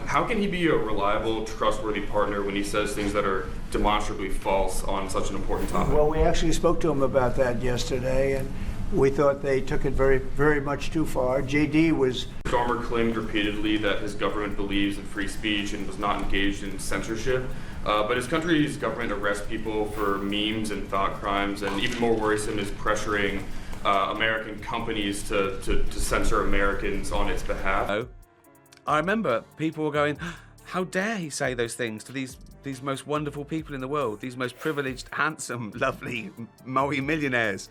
How can he be a reliable, trustworthy partner when he says things that are demonstrably false on such an important topic? Well, we actually spoke to him about that yesterday, and we thought they took it very, very much too far. Starmer claimed repeatedly that his government believes in free speech and was not engaged in censorship. But his country's government arrests people for memes and thought crimes, and even more worrisome is pressuring American companies to censor Americans on its behalf. I remember people were going, how dare he say those things to these most wonderful people in the world, these most privileged, handsome, lovely, multi-millionaires.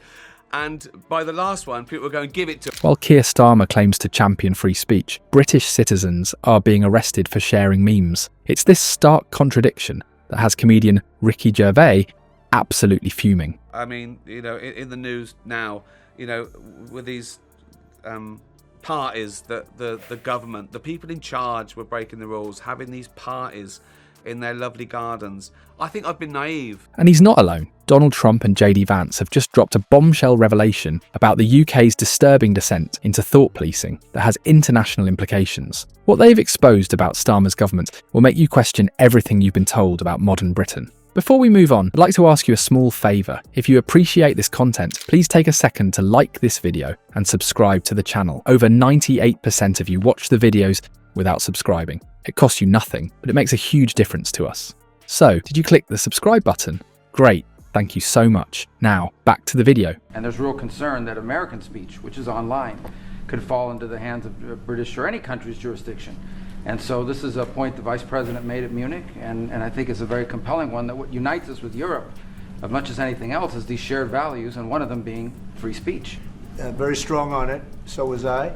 And by the last one, people were going, give it to... While Keir Starmer claims to champion free speech, British citizens are being arrested for sharing memes. It's this stark contradiction that has comedian Gervais absolutely fuming. I mean, in the news now, with these parties that the government, the people in charge were breaking the rules, having these parties in their lovely gardens. I think I've been naive. And he's not alone. Donald Trump and JD Vance have just dropped a bombshell revelation about the UK's disturbing descent into thought policing that has international implications. What they've exposed about Starmer's government will make you question everything you've been told about modern Britain. Before we move on, I'd like to ask you a small favour. If you appreciate this content, please take a second to like this video and subscribe to the channel. Over 98% of you watch the videos without subscribing. It costs you nothing, but it makes a huge difference to us. So, did you click the subscribe button? Great, thank you so much. Now, back to the video. And there's real concern that American speech, which is online, could fall into the hands of British or any country's jurisdiction. And so this is a point the Vice President made at Munich, and I think it's a very compelling one, that what unites us with Europe, as much as anything else, is these shared values, and one of them being free speech. Very strong on it, so was I,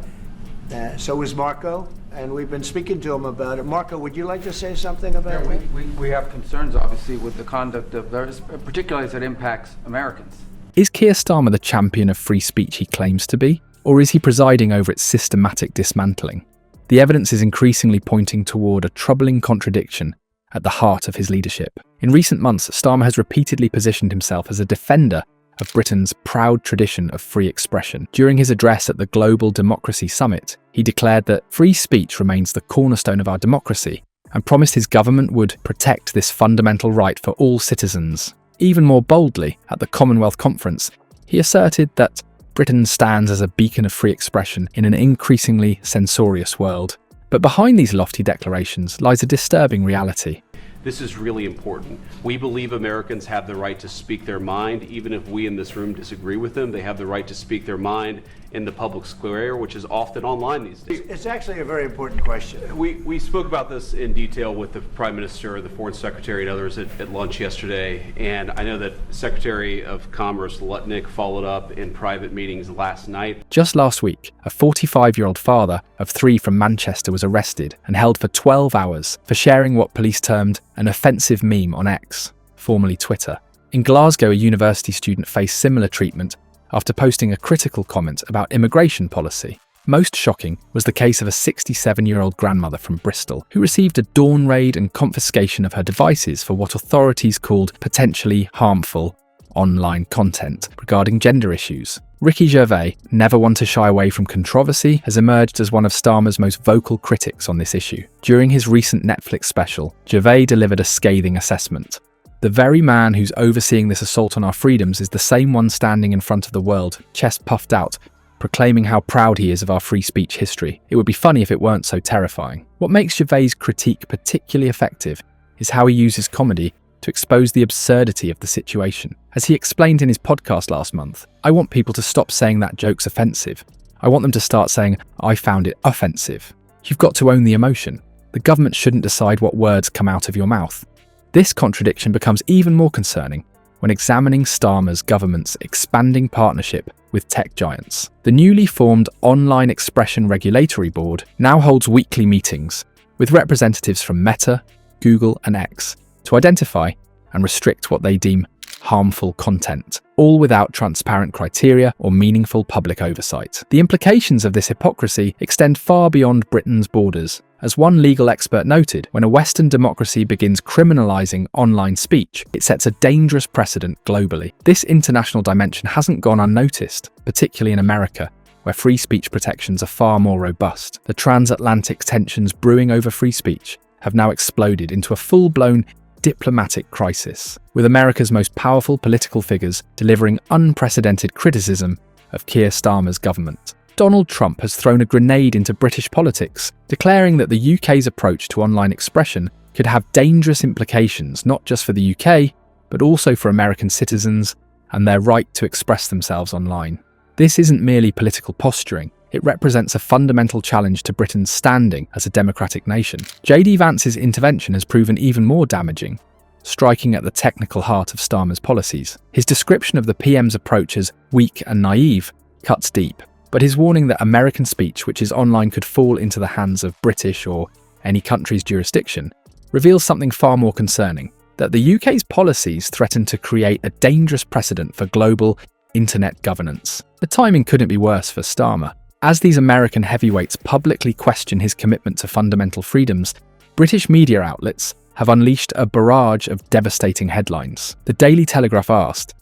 so was Marco, and we've been speaking to him about it. Marco, would you like to say something about it? We have concerns, obviously, with the conduct of those, particularly as it impacts Americans. Is Keir Starmer the champion of free speech he claims to be, or is he presiding over its systematic dismantling? The evidence is increasingly pointing toward a troubling contradiction at the heart of his leadership. In recent months, Starmer has repeatedly positioned himself as a defender of Britain's proud tradition of free expression. During his address at the Global Democracy Summit, he declared that free speech remains the cornerstone of our democracy and promised his government would protect this fundamental right for all citizens. Even more boldly, at the Commonwealth Conference, he asserted that Britain stands as a beacon of free expression in an increasingly censorious world. But behind these lofty declarations lies a disturbing reality. This is really important. We believe Americans have the right to speak their mind, even if we in this room disagree with them. They have the right to speak their mind in the public square, which is often online these days. It's actually a very important question. We spoke about this in detail with the Prime Minister, the Foreign Secretary, and others at lunch yesterday, and I know that Secretary of Commerce Lutnick followed up in private meetings last night. Just last week, a 45-year-old father of 3 from Manchester was arrested and held for 12 hours for sharing what police termed an offensive meme on X, formerly Twitter. In Glasgow, a university student faced similar treatment after posting a critical comment about immigration policy. Most shocking was the case of a 67-year-old grandmother from Bristol who received a dawn raid and confiscation of her devices for what authorities called potentially harmful online content regarding gender issues. Gervais, never one to shy away from controversy, has emerged as one of Starmer's most vocal critics on this issue. During his recent Netflix special, Gervais delivered a scathing assessment. The very man who's overseeing this assault on our freedoms is the same one standing in front of the world, chest puffed out, proclaiming how proud he is of our free speech history. It would be funny if it weren't so terrifying. What makes Gervais' critique particularly effective is how he uses comedy to expose the absurdity of the situation. As he explained in his podcast last month, I want people to stop saying that joke's offensive. I want them to start saying, I found it offensive. You've got to own the emotion. The government shouldn't decide what words come out of your mouth. This contradiction becomes even more concerning when examining Starmer's government's expanding partnership with tech giants. The newly formed Online Expression Regulatory Board now holds weekly meetings with representatives from Meta, Google, and X to identify and restrict what they deem harmful content, all without transparent criteria or meaningful public oversight. The implications of this hypocrisy extend far beyond Britain's borders. As one legal expert noted, when a Western democracy begins criminalizing online speech, it sets a dangerous precedent globally. This international dimension hasn't gone unnoticed, particularly in America, where free speech protections are far more robust. The transatlantic tensions brewing over free speech have now exploded into a full-blown diplomatic crisis, with America's most powerful political figures delivering unprecedented criticism of Keir Starmer's government. Donald Trump has thrown a grenade into British politics, declaring that the UK's approach to online expression could have dangerous implications not just for the UK, but also for American citizens and their right to express themselves online. This isn't merely political posturing, it represents a fundamental challenge to Britain's standing as a democratic nation. JD Vance's intervention has proven even more damaging, striking at the technical heart of Starmer's policies. His description of the PM's approach as weak and naive cuts deep, but his warning that American speech which is online could fall into the hands of British or any country's jurisdiction reveals something far more concerning, that the UK's policies threaten to create a dangerous precedent for global internet governance. The timing couldn't be worse for Starmer. As these American heavyweights publicly question his commitment to fundamental freedoms, British media outlets have unleashed a barrage of devastating headlines. The Daily Telegraph asked,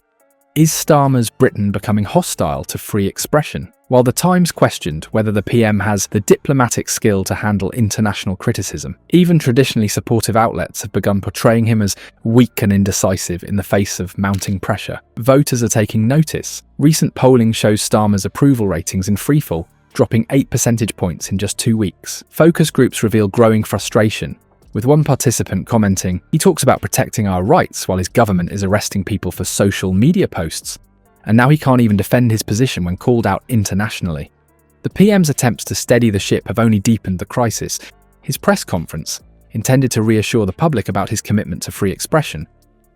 "Is Starmer's Britain becoming hostile to free expression?" While the Times questioned whether the PM has the diplomatic skill to handle international criticism. Even traditionally supportive outlets have begun portraying him as weak and indecisive in the face of mounting pressure. Voters are taking notice. Recent polling shows Starmer's approval ratings in freefall, dropping 8 percentage points in just 2 weeks. Focus groups reveal growing frustration, with one participant commenting, "He talks about protecting our rights while his government is arresting people for social media posts. And now he can't even defend his position when called out internationally." The PM's attempts to steady the ship have only deepened the crisis. His press conference, intended to reassure the public about his commitment to free expression,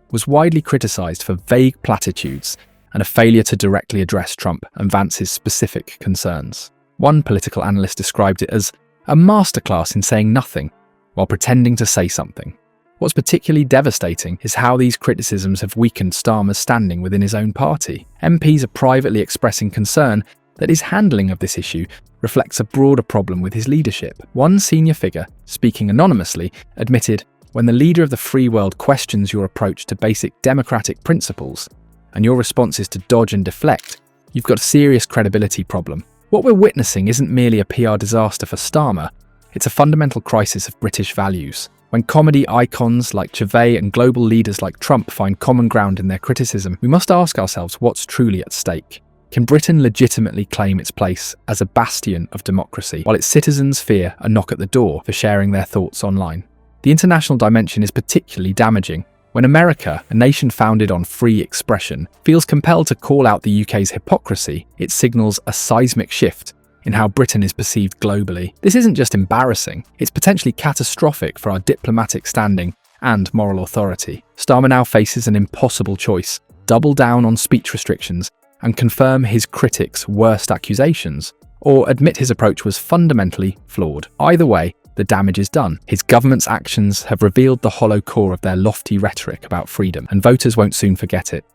was widely criticised for vague platitudes and a failure to directly address Trump and Vance's specific concerns. One political analyst described it as a masterclass in saying nothing while pretending to say something. What's particularly devastating is how these criticisms have weakened Starmer's standing within his own party. MPs are privately expressing concern that his handling of this issue reflects a broader problem with his leadership. One senior figure, speaking anonymously, admitted, "When the leader of the free world questions your approach to basic democratic principles, and your response is to dodge and deflect, you've got a serious credibility problem." What we're witnessing isn't merely a PR disaster for Starmer, it's a fundamental crisis of British values. When comedy icons like Gervais and global leaders like Trump find common ground in their criticism, we must ask ourselves what's truly at stake. Can Britain legitimately claim its place as a bastion of democracy, while its citizens fear a knock at the door for sharing their thoughts online? The international dimension is particularly damaging. When America, a nation founded on free expression, feels compelled to call out the UK's hypocrisy, it signals a seismic shift in how Britain is perceived globally. This isn't just embarrassing, it's potentially catastrophic for our diplomatic standing and moral authority. Starmer now faces an impossible choice: double down on speech restrictions and confirm his critics' worst accusations, or admit his approach was fundamentally flawed. Either way, the damage is done. His government's actions have revealed the hollow core of their lofty rhetoric about freedom, and voters won't soon forget it.